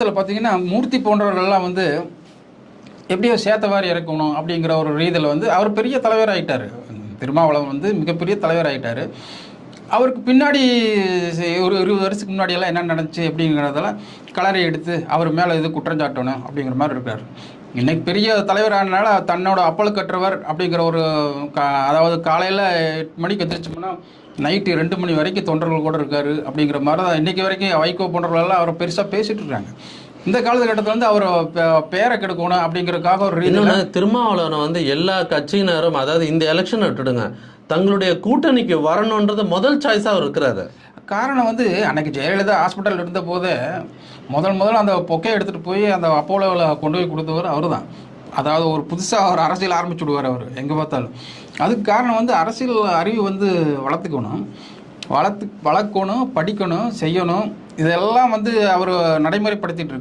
காலத்தில் பார்த்தீங்கன்னா மூர்த்தி போன்றவர்கள்லாம் வந்து எப்படியோ சேத்தவாரி இறக்கணும் அப்படிங்கிற ஒரு ரீதியில் வந்து அவர் பெரிய தலைவர் ஆகிட்டார். திருமாவளவன் வந்து மிகப்பெரிய தலைவர் ஆகிட்டார். அவருக்கு பின்னாடி ஒரு 20 வருஷத்துக்கு முன்னாடியெல்லாம் என்ன நடந்துச்சு அப்படிங்கிறதெல்லாம் கலரை எடுத்து அவர் மேலே இது குற்றஞ்சாட்டணும் அப்படிங்கிற மாதிரி இருக்கார். இன்னைக்கு பெரிய தலைவரானால தன்னோட அப்பழுக்கற்றவர் அப்படிங்கிற ஒரு அதாவது காலையில் 8 மணிக்கு எந்திரிச்சோம்னா நைட்டு 2 மணி வரைக்கும் தொண்டர்கள் கூட இருக்காரு அப்படிங்கிற மாதிரி தான் இன்றைக்கி வரைக்கும் வைகோ போன்றவர்களெல்லாம் அவரை பெருசாக பேசிகிட்டு இருக்காங்க. இந்த காலகட்டத்தில் வந்து அவர் பேரை கெடுக்கணும் அப்படிங்கிறதுக்காக ஒரு இன்னொன்று திருமாவளவனை வந்து எல்லா கட்சியினரும், அதாவது இந்த எலெக்ஷனை விட்டுடுங்க, தங்களுடைய கூட்டணிக்கு வரணுன்றது முதல் சாய்ஸாக இருக்கிறாரு. காரணம் வந்து அன்னைக்கு ஜெயலலிதா ஹாஸ்பிட்டல் இருந்த போதே முதல்ல அந்த பொக்கையை எடுத்துகிட்டு போய் அந்த அப்போலோவில் கொண்டு போய் கொடுத்தவர் அவர் தான். அதாவது ஒரு புதுசாக ஒரு அரசியல் ஆரம்பிச்சு விடுவார் அவர் எங்கே பார்த்தாலும். அதுக்கு காரணம் வந்து அரசியல் அறிவு வந்து வளர்க்கணும், படிக்கணும், செய்யணும். இதெல்லாம் வந்து அவர் நடைமுறைப்படுத்திட்டு